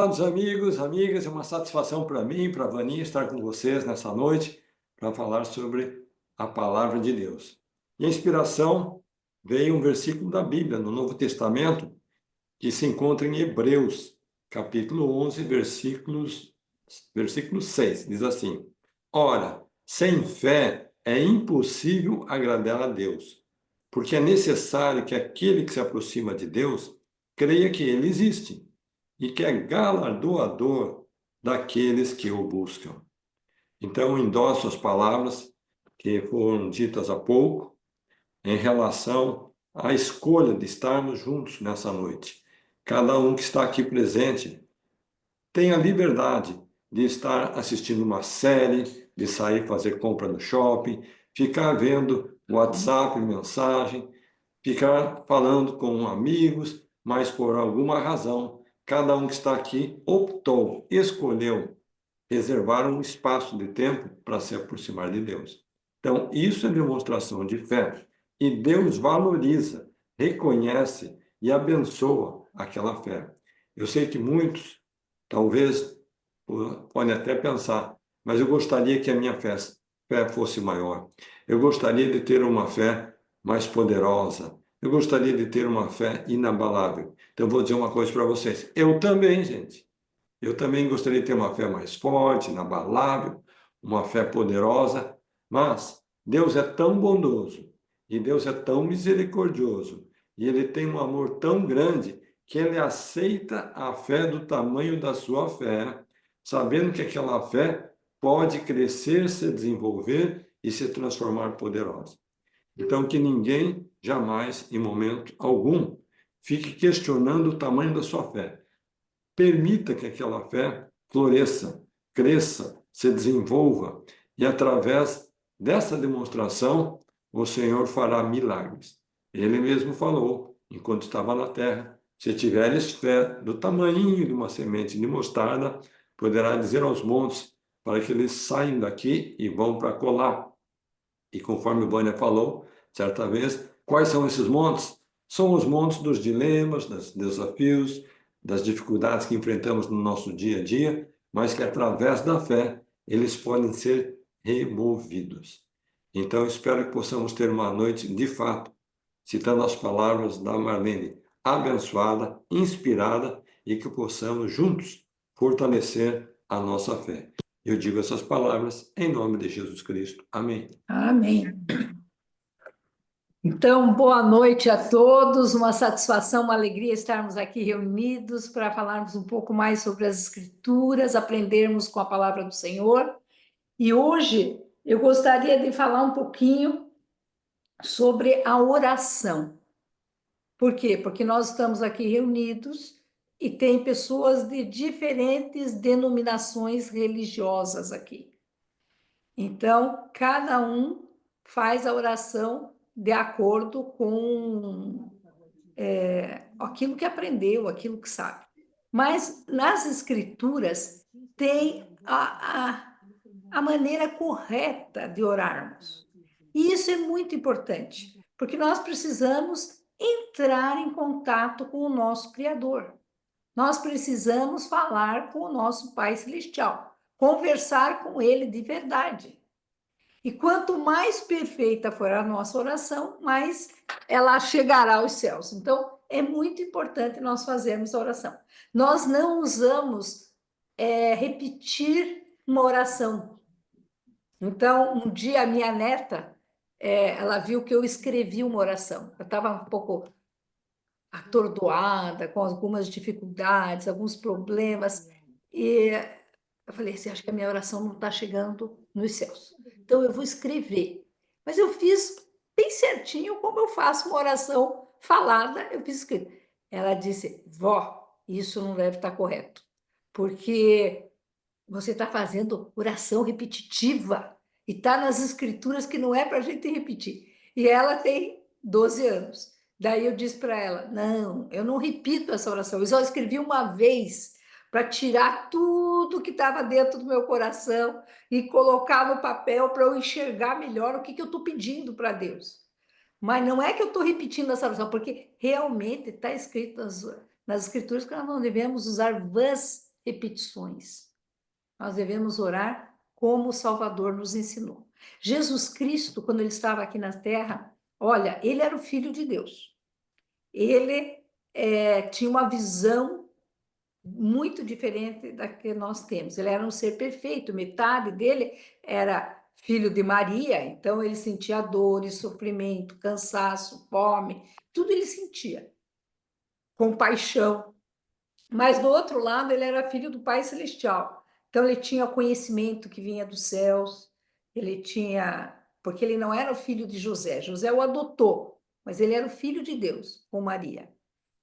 Amados amigos, amigas, é uma satisfação para mim, para a Vaninha, estar com vocês nessa noite para falar sobre a palavra de Deus. E a inspiração veio um versículo da Bíblia, no Novo Testamento, que se encontra em Hebreus, capítulo 11, versículo 6. Diz assim: Ora, sem fé é impossível agradar a Deus, porque é necessário que aquele que se aproxima de Deus creia que ele existe e que é galardoador daqueles que o buscam. Então, endosso as palavras que foram ditas há pouco em relação à escolha de estarmos juntos nessa noite. Cada um que está aqui presente tem a liberdade de estar assistindo uma série, de sair fazer compra no shopping, ficar vendo WhatsApp, mensagem, ficar falando com amigos, mas por alguma razão, cada um que está aqui optou, escolheu reservar um espaço de tempo para se aproximar de Deus. Então, isso é demonstração de fé. E Deus valoriza, reconhece e abençoa aquela fé. Eu sei que muitos, talvez, podem até pensar, mas eu gostaria que a minha fé fosse maior. Eu gostaria de ter uma fé mais poderosa. Eu gostaria de ter uma fé inabalável. Então, eu vou dizer uma coisa para vocês. Eu também, gente. Eu também gostaria de ter uma fé mais forte, inabalável, uma fé poderosa, mas Deus é tão bondoso e Deus é tão misericordioso e Ele tem um amor tão grande que Ele aceita a fé do tamanho da sua fé, sabendo que aquela fé pode crescer, se desenvolver e se transformar poderosa. Então, que ninguém jamais, em momento algum, fique questionando o tamanho da sua fé. Permita que aquela fé floresça, cresça, se desenvolva e através dessa demonstração o Senhor fará milagres. Ele mesmo falou, enquanto estava na terra, se tiveres fé do tamanho de uma semente de mostarda, poderá dizer aos montes para que eles saiam daqui e vão para colar. E conforme o Vânia falou, certa vez, quais são esses montes? São os montes dos dilemas, dos desafios, das dificuldades que enfrentamos no nosso dia a dia, mas que através da fé eles podem ser removidos. Então, espero que possamos ter uma noite, de fato, citando as palavras da Marlene, abençoada, inspirada e que possamos juntos fortalecer a nossa fé. Eu digo essas palavras em nome de Jesus Cristo. Amém. Amém. Então, boa noite a todos. Uma satisfação, uma alegria estarmos aqui reunidos para falarmos um pouco mais sobre as Escrituras, aprendermos com a palavra do Senhor. E hoje eu gostaria de falar um pouquinho sobre a oração. Por quê? Porque nós estamos aqui reunidos e tem pessoas de diferentes denominações religiosas aqui. Então, cada um faz a oração de acordo com aquilo que aprendeu, aquilo que sabe. Mas nas escrituras tem a maneira correta de orarmos. E isso é muito importante, porque nós precisamos entrar em contato com o nosso Criador. Nós precisamos falar com o nosso Pai Celestial, conversar com Ele de verdade. E quanto mais perfeita for a nossa oração, mais ela chegará aos céus. Então, é muito importante nós fazermos a oração. Nós não usamos repetir uma oração. Então, um dia a minha neta, ela viu que eu escrevi uma oração. Eu estava um pouco atordoada, com algumas dificuldades, alguns problemas, e eu falei assim, acho que a minha oração não está chegando nos céus. Então, eu vou escrever. Mas eu fiz bem certinho como eu faço uma oração falada, eu fiz escrito. Ela disse, vó, isso não deve estar correto, porque você está fazendo oração repetitiva e está nas escrituras que não é para a gente repetir. E ela tem 12 anos. Daí eu disse para ela, não, eu não repito essa oração, eu só escrevi uma vez para tirar tudo que estava dentro do meu coração e colocar no papel para eu enxergar melhor o que eu estou pedindo para Deus. Mas não é que eu estou repetindo essa oração, porque realmente está escrito nas escrituras que nós não devemos usar vãs repetições. Nós devemos orar como o Salvador nos ensinou. Jesus Cristo, quando ele estava aqui na Terra, olha, ele era o Filho de Deus. Ele tinha uma visão muito diferente da que nós temos. Ele era um ser perfeito, metade dele era filho de Maria, então ele sentia dores, sofrimento, cansaço, fome, tudo ele sentia, compaixão. Mas do outro lado, ele era filho do Pai Celestial. Então ele tinha o conhecimento que vinha dos céus, ele tinha, porque ele não era o filho de José, José o adotou, mas ele era o filho de Deus com Maria.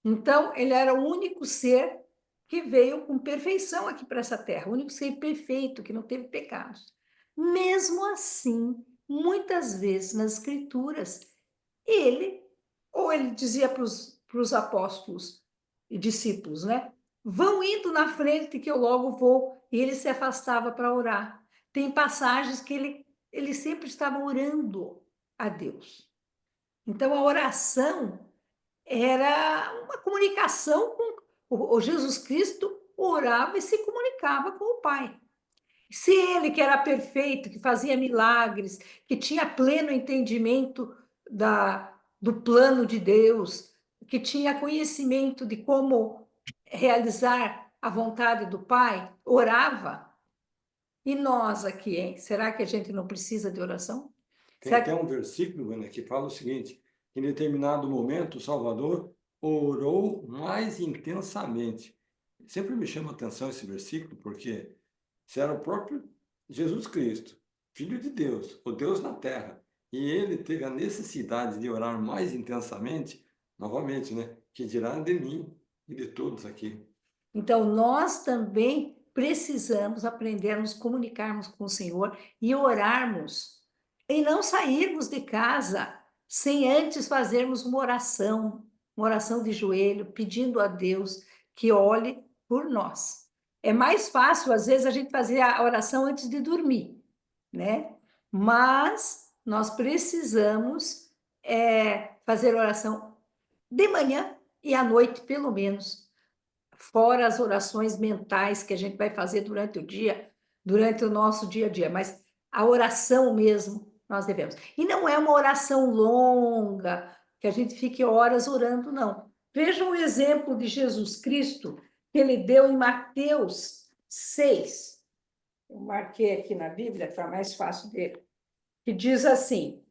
Então, ele era o único ser que veio com perfeição aqui para essa terra, o único ser perfeito, que não teve pecados. Mesmo assim, muitas vezes nas Escrituras, ele, ou ele dizia para os apóstolos e discípulos, né? Vão indo na frente que eu logo vou, e ele se afastava para orar. Tem passagens que ele sempre estava orando a Deus. Então, a oração era uma comunicação com o Jesus Cristo, orava e se comunicava com o Pai. Se ele, que era perfeito, que fazia milagres, que tinha pleno entendimento do plano de Deus, que tinha conhecimento de como realizar a vontade do Pai, orava. E nós aqui, hein? Será que a gente não precisa de oração? Tem até um versículo, Ana, que fala o seguinte: em determinado momento, o Salvador orou mais intensamente. Sempre me chama a atenção esse versículo, porque se era o próprio Jesus Cristo, Filho de Deus, o Deus na terra, e ele teve a necessidade de orar mais intensamente, novamente, né? Que dirá de mim e de todos aqui. Então, nós também precisamos aprender a nos comunicarmos com o Senhor e orarmos, e não sairmos de casa sem antes fazermos uma oração de joelho, pedindo a Deus que olhe por nós. É mais fácil, às vezes, a gente fazer a oração antes de dormir, né? Mas nós precisamos fazer oração de manhã e à noite, pelo menos, fora as orações mentais que a gente vai fazer durante o dia, durante o nosso dia a dia, mas a oração mesmo nós devemos. E não é uma oração longa, que a gente fique horas orando, não. Vejam o exemplo de Jesus Cristo que ele deu em Mateus 6. Eu marquei aqui na Bíblia para mais fácil dele. Que diz assim: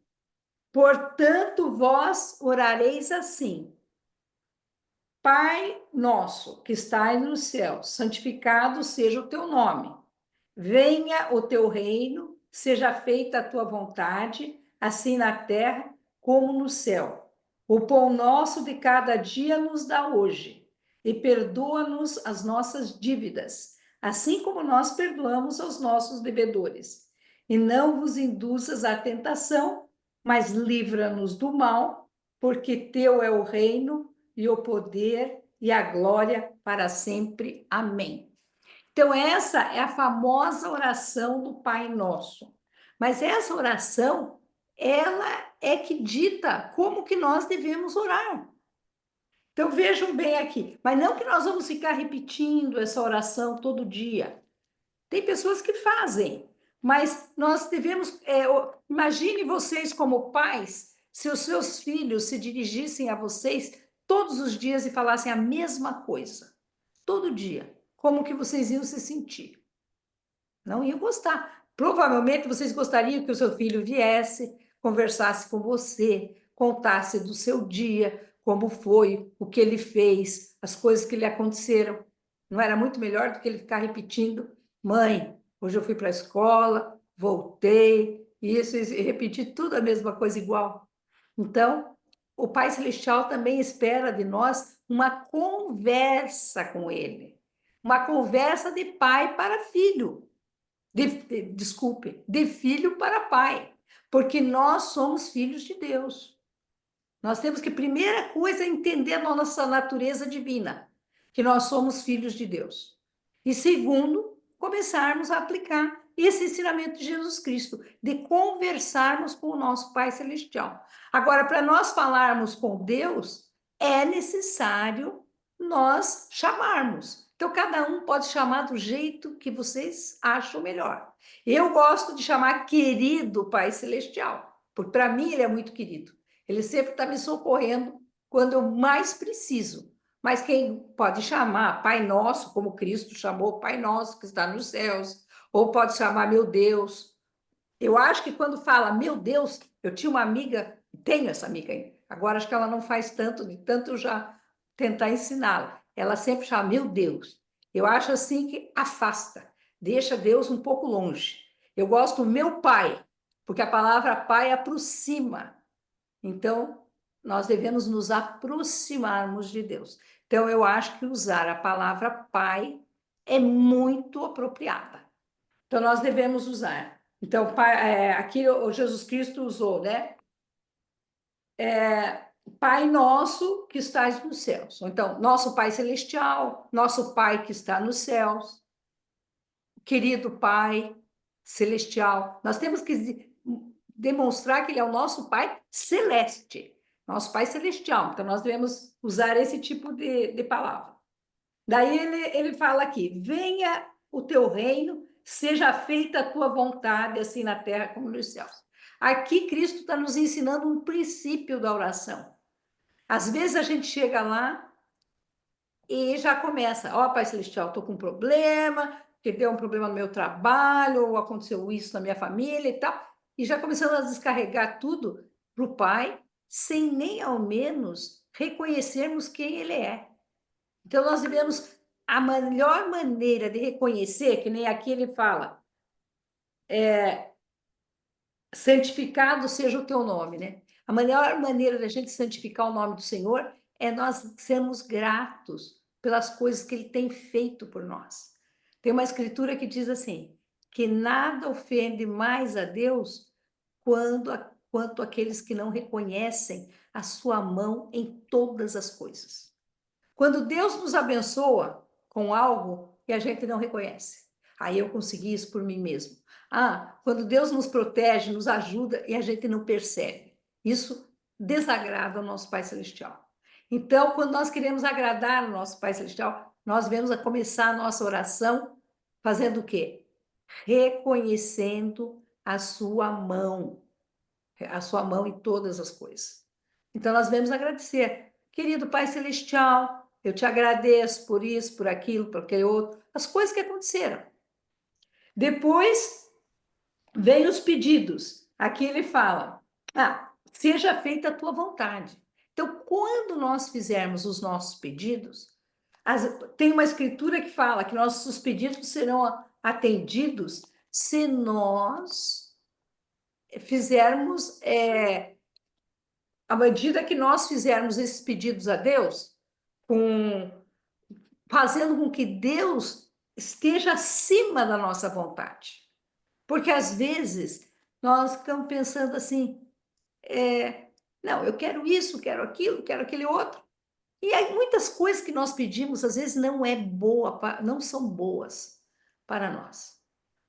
portanto, vós orareis assim: Pai nosso, que estais no céu, santificado seja o teu nome. Venha o teu reino, seja feita a tua vontade, assim na terra como no céu. O pão nosso de cada dia nos dá hoje, e perdoa-nos as nossas dívidas, assim como nós perdoamos aos nossos devedores. E não vos induzas à tentação, mas livra-nos do mal, porque teu é o reino e o poder e a glória para sempre. Amém. Então, essa é a famosa oração do Pai Nosso. Mas essa oração, ela é que dita como que nós devemos orar. Então, vejam bem aqui. Mas não que nós vamos ficar repetindo essa oração todo dia. Tem pessoas que fazem, mas nós devemos... imagine vocês como pais, se os seus filhos se dirigissem a vocês todos os dias e falassem a mesma coisa. Todo dia. Como que vocês iam se sentir? Não iam gostar. Provavelmente vocês gostariam que o seu filho viesse, conversasse com você, contasse do seu dia, como foi, o que ele fez, as coisas que lhe aconteceram. Não era muito melhor do que ele ficar repetindo: mãe, hoje eu fui para a escola, voltei, isso, e repetir tudo a mesma coisa igual. Então, o Pai Celestial também espera de nós uma conversa com ele. Uma conversa de pai para filho. Desculpe, de filho para pai. Porque nós somos filhos de Deus. Nós temos que, primeira coisa, entender a nossa natureza divina. Que nós somos filhos de Deus. E segundo, começarmos a aplicar esse ensinamento de Jesus Cristo, de conversarmos com o nosso Pai Celestial. Agora, para nós falarmos com Deus, é necessário nós chamarmos. Então, cada um pode chamar do jeito que vocês acham melhor. Eu gosto de chamar querido Pai Celestial, porque para mim ele é muito querido. Ele sempre está me socorrendo quando eu mais preciso. Mas quem pode chamar Pai Nosso, como Cristo chamou Pai Nosso que está nos céus, ou pode chamar meu Deus. Eu acho que quando fala meu Deus, eu tinha uma amiga, tenho essa amiga ainda, agora acho que ela não faz tanto, de tanto eu já tentar ensiná-la. Ela sempre chama meu Deus. Eu acho assim que afasta, deixa Deus um pouco longe. Eu gosto do meu pai, porque a palavra pai aproxima. Então, nós devemos nos aproximarmos de Deus. Então, eu acho que usar a palavra pai é muito apropriada. Então, nós devemos usar. Então, aqui o Jesus Cristo usou, né? Pai nosso que estás nos céus. Então, nosso Pai Celestial, nosso Pai que está nos céus, querido Pai Celestial. Nós temos que demonstrar que Ele é o nosso Pai Celeste, nosso Pai Celestial. Então, nós devemos usar esse tipo de palavra. Daí ele fala aqui: venha o teu reino, seja feita a tua vontade, assim na terra como nos céus. Aqui Cristo está nos ensinando um princípio da oração. Às vezes a gente chega lá e já começa: ó, Pai Celestial, estou com um problema, que deu um problema no meu trabalho, ou aconteceu isso na minha família e tal, e já começamos a descarregar tudo para o Pai, sem nem ao menos reconhecermos quem Ele é. Então, nós devemos, a melhor maneira de reconhecer, que nem aqui ele fala, santificado seja o teu nome, né? A melhor maneira da gente santificar o nome do Senhor é nós sermos gratos pelas coisas que ele tem feito por nós. Tem uma escritura que diz assim, que nada ofende mais a Deus quanto aqueles que não reconhecem a sua mão em todas as coisas. Quando Deus nos abençoa com algo que a gente não reconhece. Aí eu consegui isso por mim mesmo. Quando Deus nos protege, nos ajuda e a gente não percebe. Isso desagrada o nosso Pai Celestial. Então, quando nós queremos agradar o nosso Pai Celestial, nós devemos começar a nossa oração fazendo o quê? Reconhecendo a sua mão em todas as coisas. Então, nós devemos agradecer. Querido Pai Celestial, eu te agradeço por isso, por aquilo, por aquele outro, as coisas que aconteceram. Depois, vem os pedidos. Aqui ele fala, seja feita a tua vontade. Então, quando nós fizermos os nossos pedidos, tem uma escritura que fala que nossos pedidos serão atendidos se nós fizermos à medida que nós fizermos esses pedidos a Deus, fazendo com que Deus esteja acima da nossa vontade. Porque às vezes nós ficamos pensando assim, não, eu quero isso, quero aquilo, quero aquele outro. E aí muitas coisas que nós pedimos às vezes não são boas para nós.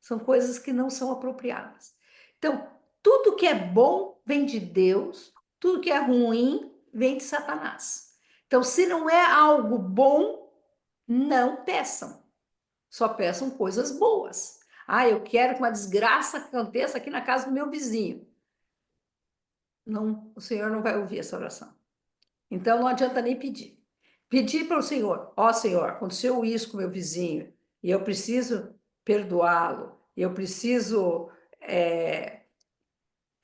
São coisas que não são apropriadas. Então, tudo que é bom vem de Deus, tudo que é ruim vem de Satanás. Então, se não é algo bom, não peçam. Só peçam coisas boas. Eu quero que uma desgraça aconteça aqui na casa do meu vizinho. Não, o Senhor não vai ouvir essa oração. Então, não adianta nem pedir. Pedir para o Senhor, Senhor, aconteceu isso com meu vizinho, e eu preciso perdoá-lo, eu preciso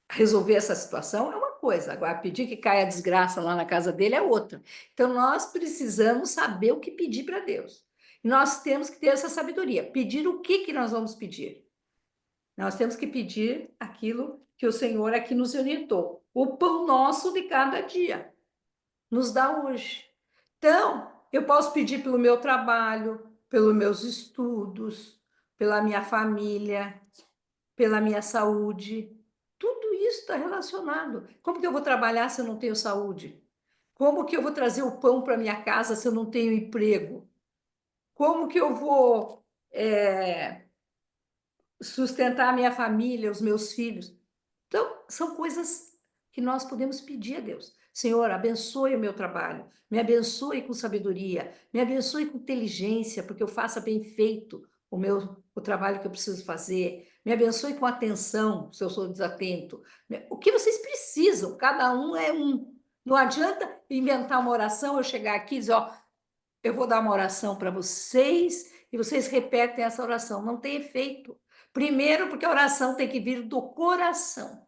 resolver essa situação, é uma coisa. Agora, pedir que caia a desgraça lá na casa dele é outra. Então, nós precisamos saber o que pedir para Deus. E nós temos que ter essa sabedoria. Pedir o que nós vamos pedir? Nós temos que pedir aquilo que o Senhor aqui nos orientou. O pão nosso de cada dia. Nos dá hoje. Então, eu posso pedir pelo meu trabalho, pelos meus estudos, pela minha família, pela minha saúde. Tudo isso está relacionado. Como que eu vou trabalhar se eu não tenho saúde? Como que eu vou trazer o pão para minha casa se eu não tenho emprego? Como que eu vou sustentar a minha família, os meus filhos? Então, são coisas que nós podemos pedir a Deus. Senhor, abençoe o meu trabalho, me abençoe com sabedoria, me abençoe com inteligência, porque eu faça bem feito o trabalho que eu preciso fazer, me abençoe com atenção, se eu sou desatento. O que vocês precisam, cada um é um. Não adianta inventar uma oração, eu chegar aqui e dizer, ó, eu vou dar uma oração para vocês e vocês repetem essa oração. Não tem efeito. Primeiro, porque a oração tem que vir do coração,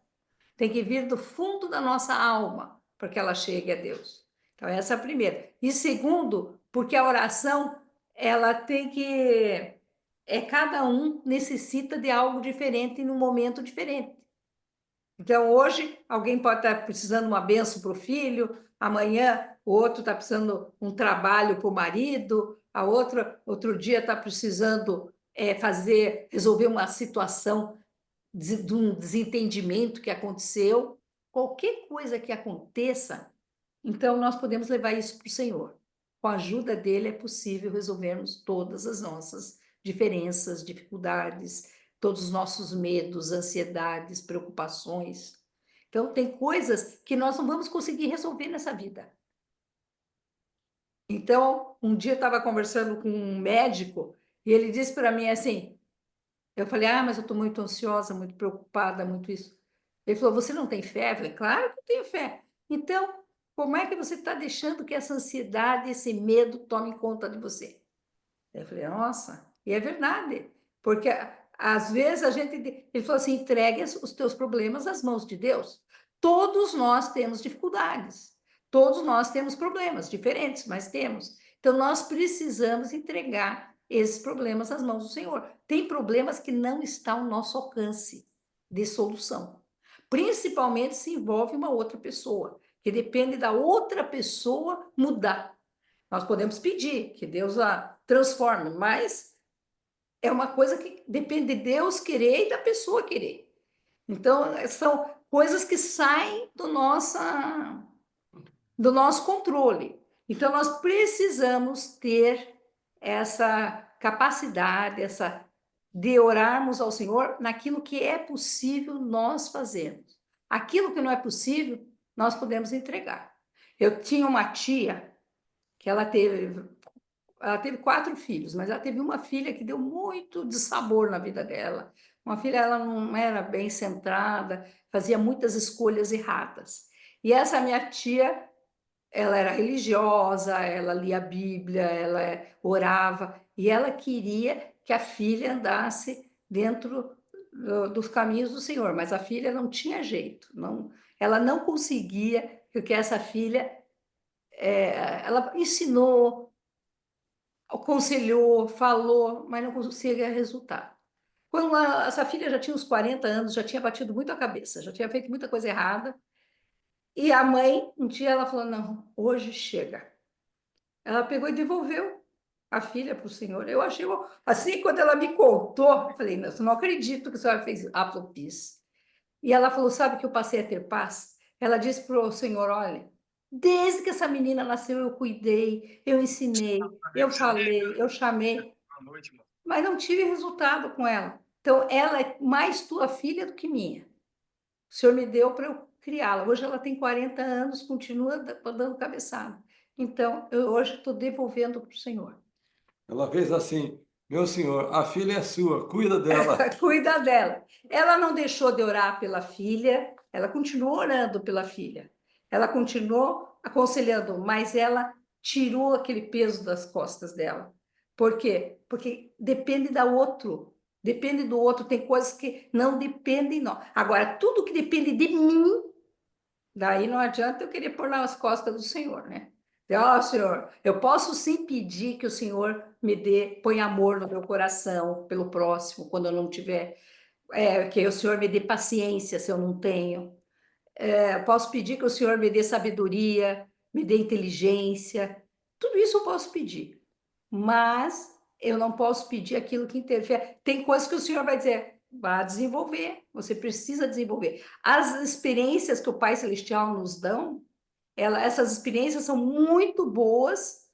tem que vir do fundo da nossa alma, para que ela chegue a Deus. Então, essa é a primeira. E segundo, porque a oração, ela tem que. Cada um necessita de algo diferente em um momento diferente. Então, hoje, alguém pode estar precisando de uma bênção para o filho, amanhã o outro está precisando de um trabalho para o marido, a outra, outro dia está precisando resolver uma situação de um desentendimento que aconteceu. Qualquer coisa que aconteça, então nós podemos levar isso para o Senhor. Com a ajuda dele é possível resolvermos todas as nossas diferenças, dificuldades, todos os nossos medos, ansiedades, preocupações. Então, tem coisas que nós não vamos conseguir resolver nessa vida. Então, um dia eu estava conversando com um médico e ele disse para mim assim, eu falei, mas eu estou muito ansiosa, muito preocupada, muito isso. Ele falou, você não tem fé? Eu falei, claro que eu tenho fé. Então, como é que você está deixando que essa ansiedade, esse medo tome conta de você? Eu falei, nossa, e é verdade, porque às vezes a gente. Ele falou assim: entregue os teus problemas às mãos de Deus. Todos nós temos dificuldades, todos nós temos problemas diferentes, mas temos. Então nós precisamos entregar esses problemas às mãos do Senhor. Tem problemas que não estão ao nosso alcance de solução, principalmente se envolve uma outra pessoa, que depende da outra pessoa mudar. Nós podemos pedir que Deus a transforme, mas é uma coisa que depende de Deus querer e da pessoa querer. Então, são coisas que saem do nosso controle. Então, nós precisamos ter essa capacidade, de orarmos ao Senhor naquilo que é possível nós fazermos. Aquilo que não é possível, nós podemos entregar. Eu tinha uma tia que ela teve 4 filhos, mas ela teve uma filha que deu muito dissabor na vida dela. Uma filha, ela não era bem centrada, fazia muitas escolhas erradas. E essa minha tia, ela era religiosa, ela lia a Bíblia, ela orava, e ela queria que a filha andasse dentro dos caminhos do Senhor, mas a filha não tinha jeito, ela não conseguia que essa filha, ela ensinou, aconselhou, falou, mas não conseguia resultado. Quando essa filha já tinha uns 40 anos, já tinha batido muito a cabeça, já tinha feito muita coisa errada, e a mãe, um dia ela falou, não, hoje chega. Ela pegou e devolveu a filha para o senhor. Eu achei, assim, quando ela me contou, eu falei, não acredito que a senhora fez isso. Ah, eu fiz. E ela falou, sabe que eu passei a ter paz? Ela disse para o senhor, olha, desde que essa menina nasceu, eu cuidei, eu ensinei, eu falei, eu chamei, mas não tive resultado com ela. Então, ela é mais tua filha do que minha. O senhor me deu para eu criá-la. Hoje ela tem 40 anos, continua dando cabeçada. Então, eu hoje estou devolvendo para o senhor. Ela fez assim, meu senhor, a filha é sua, cuida dela. Cuida dela. Ela não deixou de orar pela filha, ela continuou orando pela filha. Ela continuou aconselhando, mas ela tirou aquele peso das costas dela. Por quê? Porque depende da outro. Depende do outro. Tem coisas que não dependem de nós. Agora, tudo que depende de mim, daí não adianta eu querer pôr nas costas do Senhor, né? Senhor, eu posso sim pedir que o Senhor põe amor no meu coração pelo próximo, quando eu não tiver, que o Senhor me dê paciência se eu não tenho. Posso pedir que o Senhor me dê sabedoria, me dê inteligência. Tudo isso eu posso pedir, mas eu não posso pedir aquilo que interfere. Tem coisas que o Senhor vai dizer, vá desenvolver, você precisa desenvolver. As experiências que o Pai Celestial nos dão, essas experiências são muito boas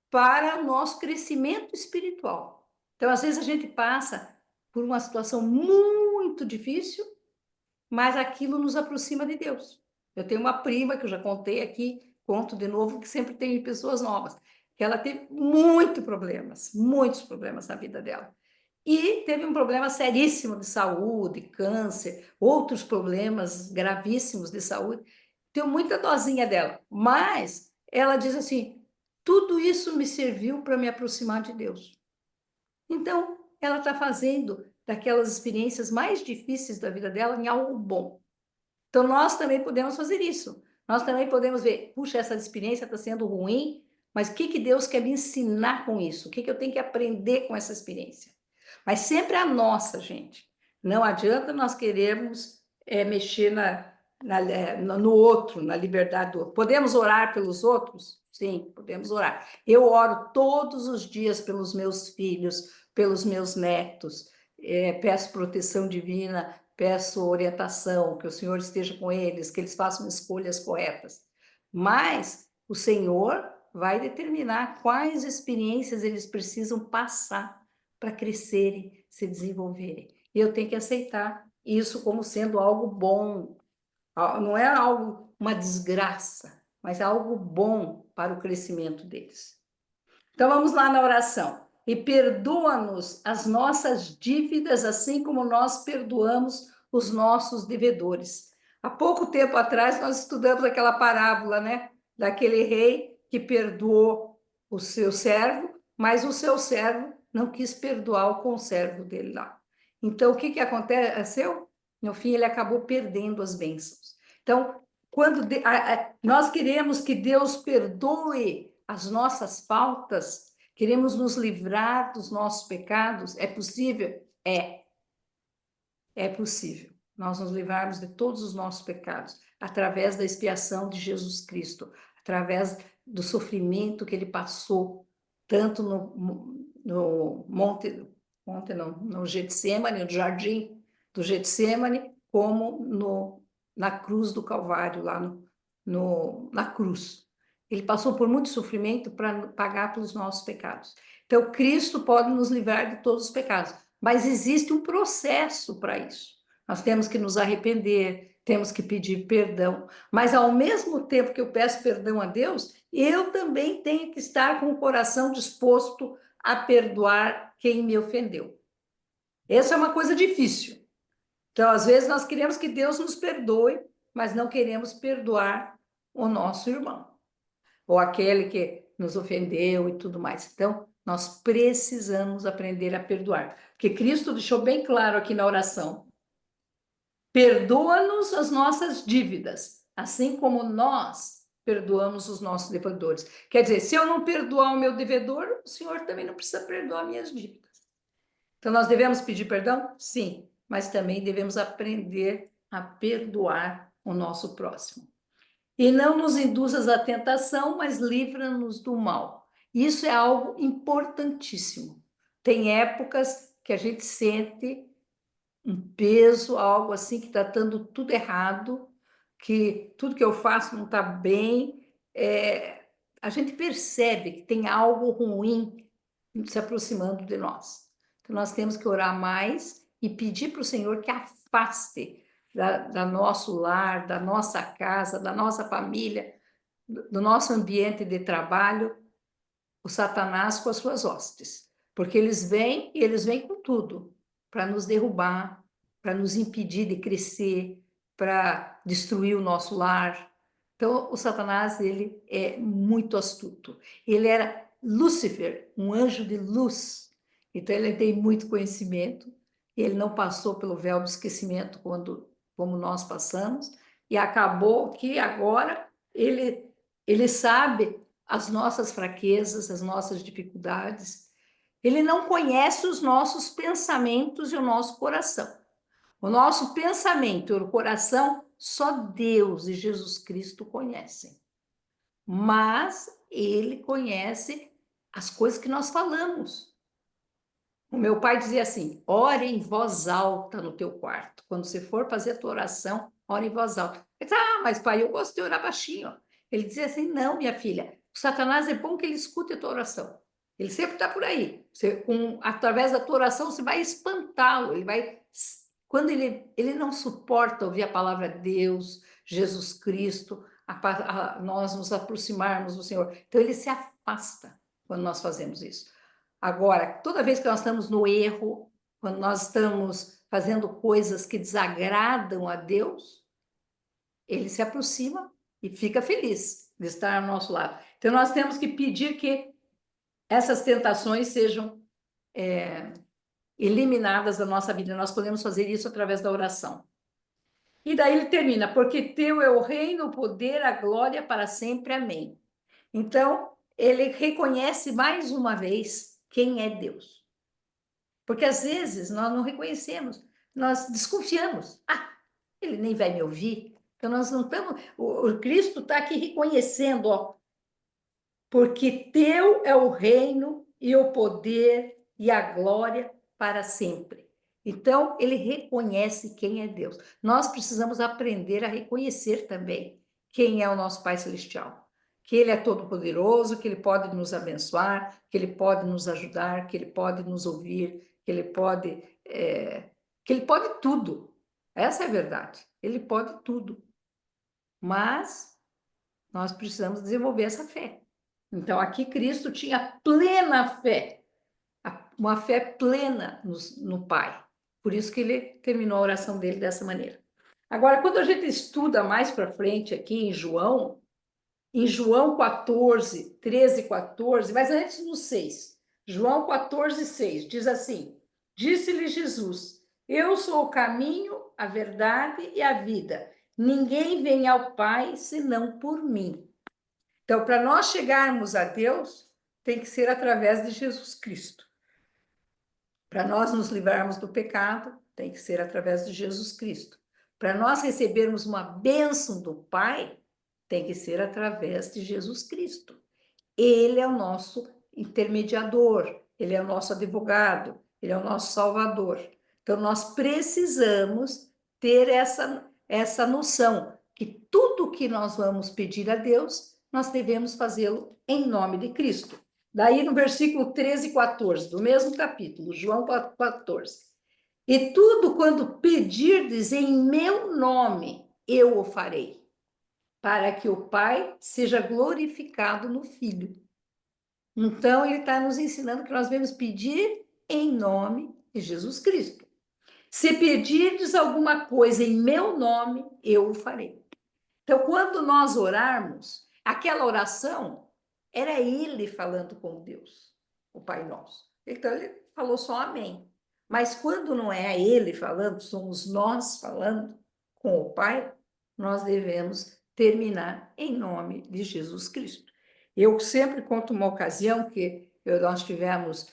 para o nosso crescimento espiritual. Então, às vezes, a gente passa por uma situação muito difícil, mas aquilo nos aproxima de Deus. Eu tenho uma prima, que eu já contei aqui, conto de novo, que sempre tem pessoas novas, que ela teve muitos problemas na vida dela. E teve um problema seríssimo de saúde, câncer, outros problemas gravíssimos de saúde. Tenho muita dosinha dela, mas ela diz assim: tudo isso me serviu para me aproximar de Deus. Então, ela está fazendo daquelas experiências mais difíceis da vida dela em algo bom. Então, nós também podemos fazer isso. Nós também podemos ver, puxa, essa experiência está sendo ruim, mas o que Deus quer me ensinar com isso? O que eu tenho que aprender com essa experiência? Mas sempre a nossa, gente. Não adianta nós querermos mexer no outro, na liberdade do outro. Podemos orar pelos outros? Sim, podemos orar. Eu oro todos os dias pelos meus filhos, pelos meus netos, peço proteção divina, peço orientação, que o Senhor esteja com eles, que eles façam escolhas corretas. Mas o Senhor vai determinar quais experiências eles precisam passar para crescerem, se desenvolverem. E eu tenho que aceitar isso como sendo algo bom. Não é algo, uma desgraça, mas é algo bom para o crescimento deles. Então vamos lá na oração. E perdoa-nos as nossas dívidas, assim como nós perdoamos os nossos devedores. Há pouco tempo atrás nós estudamos aquela parábola, né? Daquele rei que perdoou o seu servo, mas o seu servo não quis perdoar o conservo dele lá. Então o que aconteceu? No fim ele acabou perdendo as bênçãos. Então, quando nós queremos que Deus perdoe as nossas faltas, queremos nos livrar dos nossos pecados, é possível? É possível. Nós nos livrarmos de todos os nossos pecados através da expiação de Jesus Cristo, através do sofrimento que ele passou, tanto no Getsemane, no jardim do Getsemane, como na cruz do Calvário, lá na cruz. Ele passou por muito sofrimento para pagar pelos nossos pecados. Então, Cristo pode nos livrar de todos os pecados, mas existe um processo para isso. Nós temos que nos arrepender, temos que pedir perdão, mas ao mesmo tempo que eu peço perdão a Deus, eu também tenho que estar com o coração disposto a perdoar quem me ofendeu. Essa é uma coisa difícil. Então, às vezes, nós queremos que Deus nos perdoe, mas não queremos perdoar o nosso irmão, ou aquele que nos ofendeu e tudo mais. Então, nós precisamos aprender a perdoar, porque Cristo deixou bem claro aqui na oração: perdoa-nos as nossas dívidas, assim como nós perdoamos os nossos devedores. Quer dizer, se eu não perdoar o meu devedor, o Senhor também não precisa perdoar minhas dívidas. Então, nós devemos pedir perdão? Sim, mas também devemos aprender a perdoar o nosso próximo. E não nos induzas à tentação, mas livra-nos do mal. Isso é algo importantíssimo. Tem épocas que a gente sente um peso, algo assim que está dando tudo errado, que tudo que eu faço não está bem. A gente percebe que tem algo ruim se aproximando de nós. Então, nós temos que orar mais e pedir para o Senhor que afaste da nosso lar, da nossa casa, da nossa família, do nosso ambiente de trabalho, o Satanás com as suas hostes. Porque eles vêm e eles vêm com tudo para nos derrubar, para nos impedir de crescer, para destruir o nosso lar. Então, o Satanás, ele é muito astuto. Ele era Lúcifer, um anjo de luz. Então, ele tem muito conhecimento. Ele não passou pelo véu do esquecimento como nós passamos. E acabou que agora ele sabe as nossas fraquezas, as nossas dificuldades. Ele não conhece os nossos pensamentos e o nosso coração. O nosso pensamento e o coração, só Deus e Jesus Cristo conhecem. Mas ele conhece as coisas que nós falamos. O meu pai dizia assim: ore em voz alta no teu quarto. Quando você for fazer a tua oração, ore em voz alta. Eu disse: mas pai, eu gosto de orar baixinho. Ele dizia assim: não, minha filha, o Satanás é bom que ele escute a tua oração. Ele sempre está por aí. Através da tua oração, você vai espantá-lo, ele vai Quando ele não suporta ouvir a palavra de Deus, Jesus Cristo, nós nos aproximarmos do Senhor. Então, ele se afasta quando nós fazemos isso. Agora, toda vez que nós estamos no erro, quando nós estamos fazendo coisas que desagradam a Deus, ele se aproxima e fica feliz de estar ao nosso lado. Então, nós temos que pedir que essas tentações sejam eliminadas da nossa vida. Nós podemos fazer isso através da oração. E daí ele termina, porque teu é o reino, o poder, a glória para sempre. Amém. Então, ele reconhece mais uma vez quem é Deus. Porque às vezes nós não reconhecemos, nós desconfiamos. Ah, ele nem vai me ouvir. Então, nós não estamos. O Cristo está aqui reconhecendo, ó, porque teu é o reino e o poder e a glória para sempre. Então, ele reconhece quem é Deus. Nós precisamos aprender a reconhecer também quem é o nosso Pai Celestial. Que ele é todo-poderoso, que ele pode nos abençoar, que ele pode nos ajudar, que ele pode nos ouvir, que ele pode tudo. Essa é a verdade. Ele pode tudo. Mas nós precisamos desenvolver essa fé. Então, aqui Cristo tinha plena fé, uma fé plena no Pai. Por isso que ele terminou a oração dele dessa maneira. Agora, quando a gente estuda mais para frente aqui em João 14, 13 e 14, mas antes no 6, João 14, 6, diz assim: disse-lhe Jesus, eu sou o caminho, a verdade e a vida. Ninguém vem ao Pai senão por mim. Então, para nós chegarmos a Deus, tem que ser através de Jesus Cristo. Para nós nos livrarmos do pecado, tem que ser através de Jesus Cristo. Para nós recebermos uma bênção do Pai, tem que ser através de Jesus Cristo. Ele é o nosso intermediador, ele é o nosso advogado, ele é o nosso salvador. Então, nós precisamos ter essa noção que tudo que nós vamos pedir a Deus, nós devemos fazê-lo em nome de Cristo. Daí, no versículo 13 e 14, do mesmo capítulo, João 14. E tudo quando pedirdes em meu nome, eu o farei, para que o Pai seja glorificado no Filho. Então, ele está nos ensinando que nós devemos pedir em nome de Jesus Cristo. Se pedirdes alguma coisa em meu nome, eu o farei. Então, quando nós orarmos, aquela oração era ele falando com Deus, o Pai Nosso. Então, ele falou só amém. Mas quando não é ele falando, somos nós falando com o Pai, nós devemos terminar em nome de Jesus Cristo. Eu sempre conto uma ocasião que nós tivemos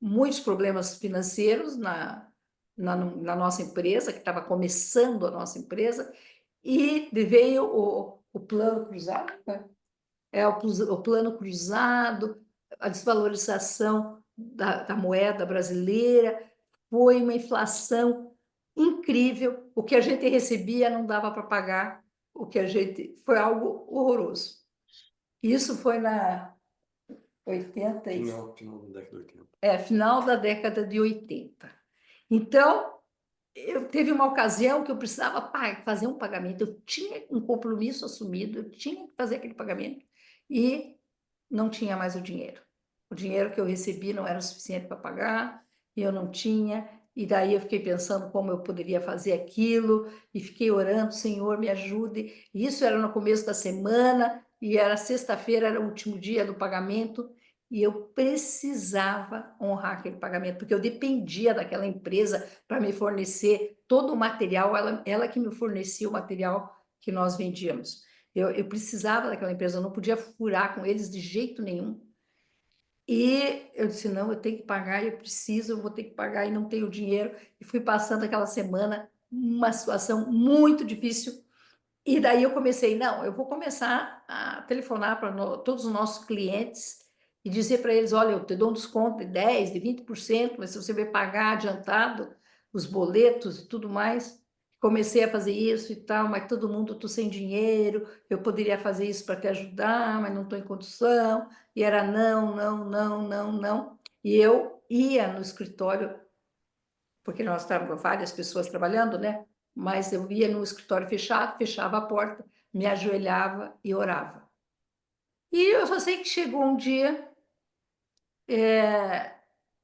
muitos problemas financeiros na nossa empresa, que estava começando a nossa empresa, e veio o plano cruzado, né? O plano cruzado, a desvalorização da moeda brasileira, foi uma inflação incrível. O que a gente recebia não dava para pagar, foi algo horroroso. Isso foi na 80 Final da década de 80. Final da década de 80. Então, teve uma ocasião que eu precisava fazer um pagamento, eu tinha um compromisso assumido, eu tinha que fazer aquele pagamento e não tinha mais o dinheiro. O dinheiro que eu recebi não era o suficiente para pagar, e eu não tinha, e daí eu fiquei pensando como eu poderia fazer aquilo, e fiquei orando, Senhor, me ajude. E isso era no começo da semana, e era sexta-feira, era o último dia do pagamento, e eu precisava honrar aquele pagamento, porque eu dependia daquela empresa para me fornecer todo o material, ela que me fornecia o material que nós vendíamos. Eu precisava daquela empresa, eu não podia furar com eles de jeito nenhum. E eu disse, não, eu tenho que pagar, eu preciso, eu vou ter que pagar e não tenho dinheiro. E fui passando aquela semana uma situação muito difícil. E daí eu comecei, não, eu vou começar a telefonar para todos os nossos clientes e dizer para eles, olha, eu te dou um desconto de 10%, de 20%, mas se você vai pagar adiantado os boletos e tudo mais. Comecei a fazer isso e tal, mas todo mundo, estou sem dinheiro, eu poderia fazer isso para te ajudar, mas não estou em condição. E era não, não, não, não, não. E eu ia no escritório porque nós estávamos várias pessoas trabalhando, né? Mas eu ia no escritório fechado, fechava a porta, me ajoelhava e orava. E eu só sei que chegou um dia,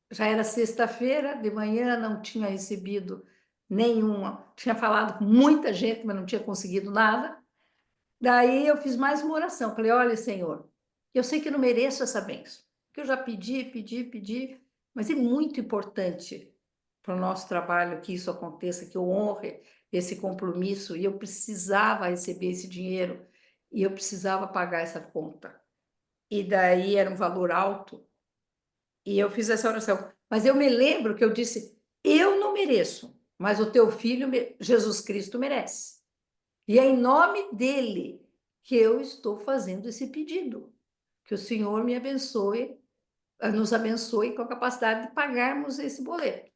já era sexta-feira de manhã, não tinha recebido nenhuma, tinha falado com muita gente, mas não tinha conseguido nada. Daí eu fiz mais uma oração, falei, olha, Senhor, eu sei que eu não mereço essa bênção, que eu já pedi, mas é muito importante para o nosso trabalho que isso aconteça, que eu honre esse compromisso, e eu precisava receber esse dinheiro, e eu precisava pagar essa conta. E daí era um valor alto, e eu fiz essa oração. Mas eu me lembro que eu disse, eu não mereço, mas o teu filho, Jesus Cristo, merece. E é em nome dele que eu estou fazendo esse pedido. Que o Senhor me abençoe, nos abençoe com a capacidade de pagarmos esse boleto.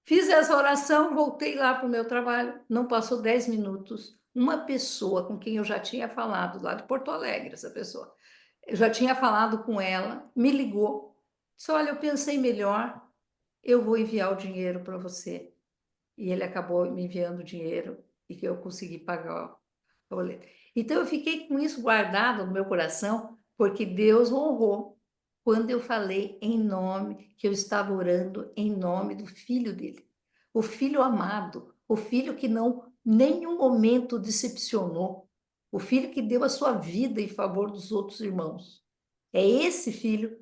Fiz essa oração, voltei lá para o meu trabalho, não passou 10 minutos, uma pessoa com quem eu já tinha falado, lá de Porto Alegre, essa pessoa, eu já tinha falado com ela, me ligou, disse, olha, eu pensei melhor, eu vou enviar o dinheiro para você. E ele acabou me enviando o dinheiro e que eu consegui pagar o boleto. Então, eu fiquei com isso guardado no meu coração, porque Deus honrou quando eu falei em nome, que eu estava orando em nome do filho dele. O filho amado, o filho que não, nenhum momento decepcionou, o filho que deu a sua vida em favor dos outros irmãos. É esse filho,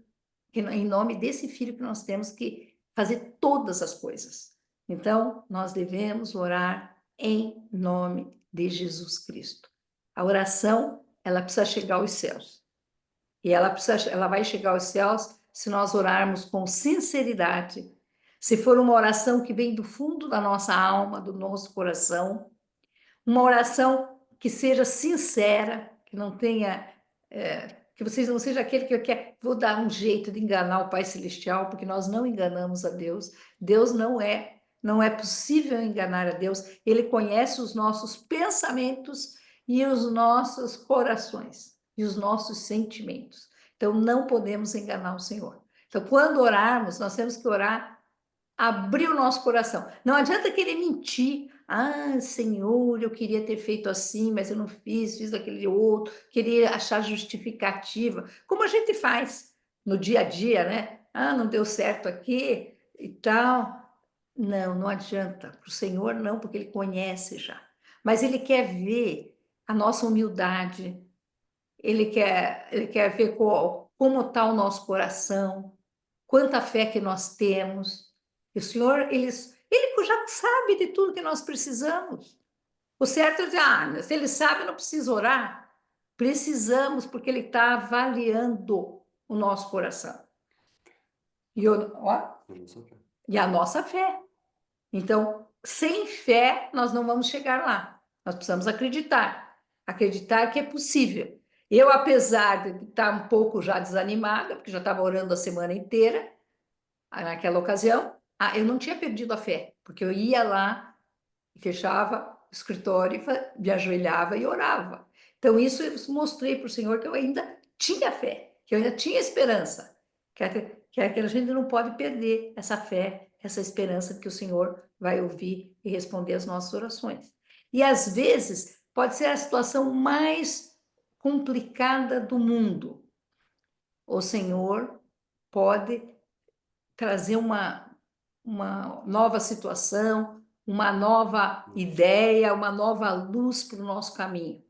em nome desse filho que nós temos que fazer todas as coisas. Então, nós devemos orar em nome de Jesus Cristo. A oração, ela precisa chegar aos céus. E ela vai chegar aos céus se nós orarmos com sinceridade. Se for uma oração que vem do fundo da nossa alma, do nosso coração, uma oração que seja sincera, que não tenha, que vocês não seja aquele que quer, vou dar um jeito de enganar o Pai Celestial, porque nós não enganamos a Deus. Deus não é possível enganar a Deus. Ele conhece os nossos pensamentos e os nossos corações e os nossos sentimentos. Então não podemos enganar o Senhor. Então quando orarmos, nós temos que orar, abrir o nosso coração. Não adianta querer mentir. Ah, Senhor, eu queria ter feito assim, mas eu não fiz daquele outro. Queria achar justificativa, como a gente faz no dia a dia, né? Ah, não deu certo aqui e tal. Não, não adianta. Para o Senhor, não, porque Ele conhece já. Mas Ele quer ver a nossa humildade, Ele quer ver como está o nosso coração, quanta fé que nós temos. E o Senhor, ele já sabe de tudo que nós precisamos. O certo é dizer, se ele sabe, não precisa orar. Precisamos, porque ele está avaliando o nosso coração. E a nossa fé. Então, sem fé, nós não vamos chegar lá. Nós precisamos acreditar. Acreditar que é possível. Eu, apesar de estar um pouco já desanimada, porque já estava orando a semana inteira, naquela ocasião, eu não tinha perdido a fé, porque eu ia lá, fechava o escritório, me ajoelhava e orava. Então, isso eu mostrei para o Senhor que eu ainda tinha fé, que eu ainda tinha esperança, que a gente não pode perder essa fé, essa esperança que o Senhor vai ouvir e responder as nossas orações. E, às vezes, pode ser a situação mais complicada do mundo. O Senhor pode trazer uma nova situação, uma nova ideia, uma nova luz para o nosso caminho.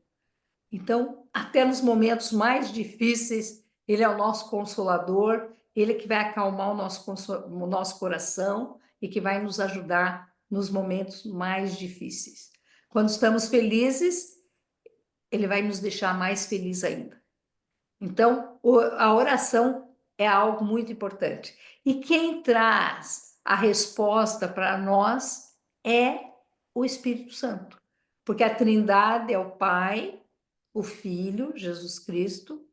Então, até nos momentos mais difíceis, Ele é o nosso consolador, Ele que vai acalmar o nosso coração e que vai nos ajudar nos momentos mais difíceis. Quando estamos felizes, Ele vai nos deixar mais felizes ainda. Então, a oração é algo muito importante. E quem traz a resposta para nós é o Espírito Santo. Porque a Trindade é o Pai, o Filho, Jesus Cristo,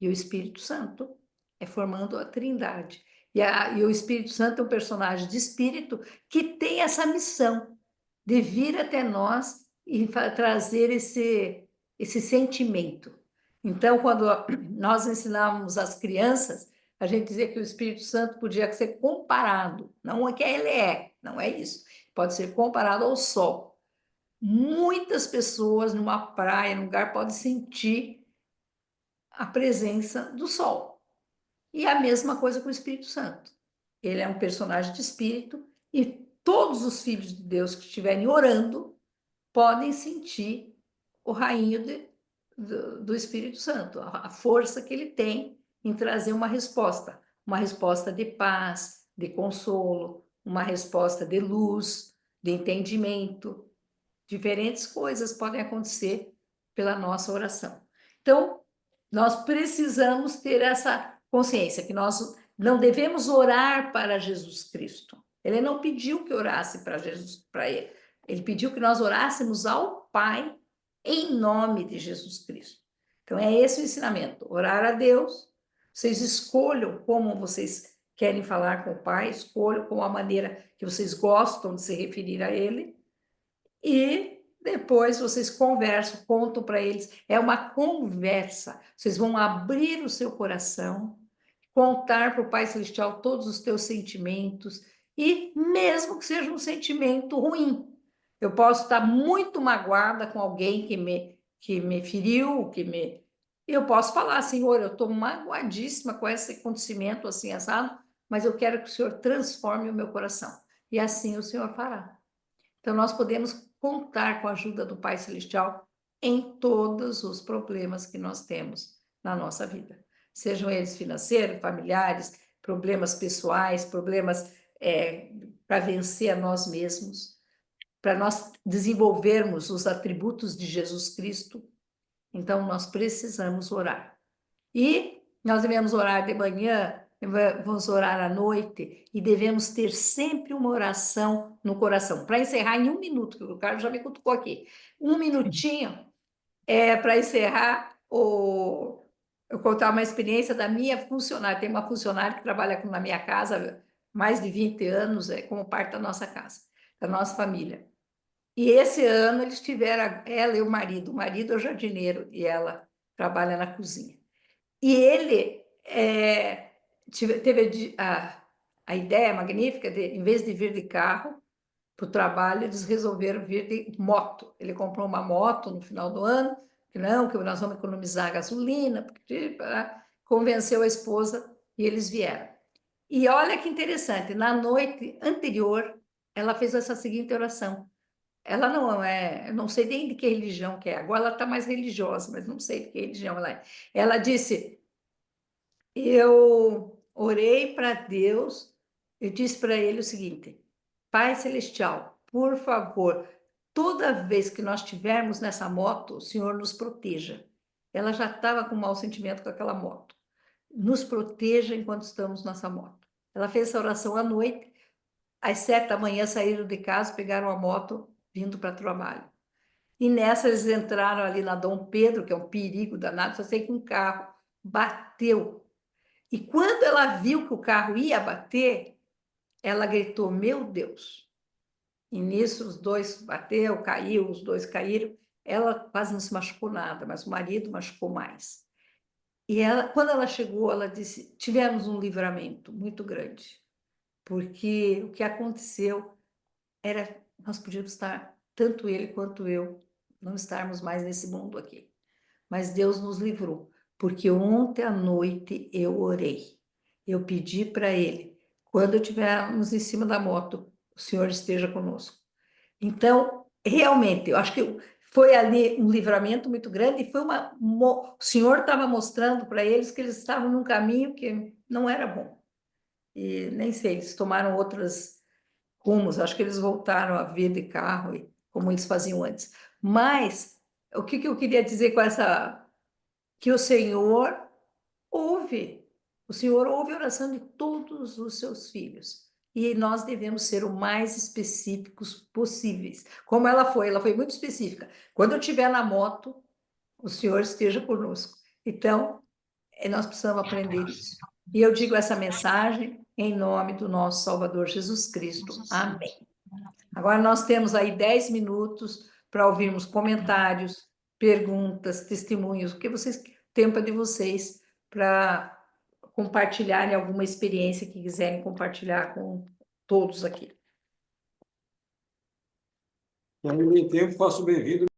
e o Espírito Santo. É formando a Trindade. E o Espírito Santo é um personagem de espírito que tem essa missão de vir até nós e trazer esse sentimento. Então, quando nós ensinávamos as crianças, a gente dizia que o Espírito Santo podia ser comparado, não é que ele é, não é isso. Pode ser comparado ao sol. Muitas pessoas numa praia, num lugar, podem sentir a presença do sol. E a mesma coisa com o Espírito Santo. Ele é um personagem de espírito e todos os filhos de Deus que estiverem orando podem sentir o rainho do Espírito Santo, a força que ele tem em trazer uma resposta de paz, de consolo, uma resposta de luz, de entendimento. Diferentes coisas podem acontecer pela nossa oração. Então, nós precisamos ter essa consciência que nós não devemos orar para Jesus Cristo. Ele não pediu que orasse para Jesus, para ele. Ele pediu que nós orássemos ao Pai em nome de Jesus Cristo. Então, é esse o ensinamento: orar a Deus. Vocês escolham como vocês querem falar com o Pai, escolham com a maneira que vocês gostam de se referir a Ele, e depois vocês conversam, contam para eles. É uma conversa. Vocês vão abrir o seu coração, contar para o Pai Celestial todos os teus sentimentos, e mesmo que seja um sentimento ruim. Eu posso estar muito magoada com alguém que me feriu, eu posso falar: Senhor, eu estou magoadíssima com esse acontecimento assim, assado, mas eu quero que o Senhor transforme o meu coração. E assim o Senhor fará. Então, nós podemos contar com a ajuda do Pai Celestial em todos os problemas que nós temos na nossa vida. Sejam eles financeiros, familiares, problemas pessoais, problemas para vencer a nós mesmos, para nós desenvolvermos os atributos de Jesus Cristo. Então, nós precisamos orar. E nós devemos orar de manhã, vamos orar à noite, e devemos ter sempre uma oração no coração. Para encerrar em 1 minuto, que o Carlos já me cutucou aqui. 1 minutinho para encerrar eu contar uma experiência da minha funcionária. Tem uma funcionária que trabalha na minha casa há mais de 20 anos, como parte da nossa casa, da nossa família. E esse ano eles tiveram, ela e o marido é o jardineiro e ela trabalha na cozinha. E ele teve a ideia magnífica de, em vez de vir de carro para o trabalho, eles resolveram vir de moto. Ele comprou uma moto no final do ano, que nós vamos economizar gasolina, porque convenceu a esposa e eles vieram. E olha que interessante, na noite anterior, ela fez essa seguinte oração. Ela eu não sei nem de que religião que é, agora ela está mais religiosa, mas não sei de que religião ela é. Ela disse: eu orei para Deus, eu disse para ele o seguinte: Pai Celestial, por favor, toda vez que nós estivermos nessa moto, o Senhor nos proteja. Ela já estava com mau sentimento com aquela moto. Nos proteja enquanto estamos nessa moto. Ela fez essa oração à noite, às 7 da manhã saíram de casa, pegaram a moto, vindo para o trabalho. E nessa eles entraram ali na Dom Pedro, que é um perigo danado, só sei que um carro bateu. E quando ela viu que o carro ia bater, ela gritou: meu Deus! E nisso os dois bateu, caiu, os dois caíram. Ela quase não se machucou nada, mas o marido machucou mais. E quando ela chegou, ela disse: tivemos um livramento muito grande, porque o que aconteceu era, nós podíamos estar, tanto ele quanto eu, não estarmos mais nesse mundo aqui. Mas Deus nos livrou, porque ontem à noite eu orei. Eu pedi para ele: quando estivermos em cima da moto, o Senhor esteja conosco. Então, realmente, eu acho que foi ali um livramento muito grande, e foi o Senhor estava mostrando para eles que eles estavam num caminho que não era bom. E nem sei, eles tomaram outros rumos, acho que eles voltaram a vir de carro, como eles faziam antes. Mas, o que eu queria dizer com essa... que o Senhor ouve a oração de todos os seus filhos. E nós devemos ser o mais específicos possíveis. Como ela foi muito específica. Quando eu estiver na moto, o Senhor esteja conosco. Então, nós precisamos aprender isso. E eu digo essa mensagem em nome do nosso Salvador Jesus Cristo. Amém. Agora nós temos aí 10 minutos para ouvirmos comentários, perguntas, testemunhos, o que vocês, tempo é de vocês para compartilharem alguma experiência que quiserem compartilhar com todos aqui. E ao mesmo tempo, faço bem-vindo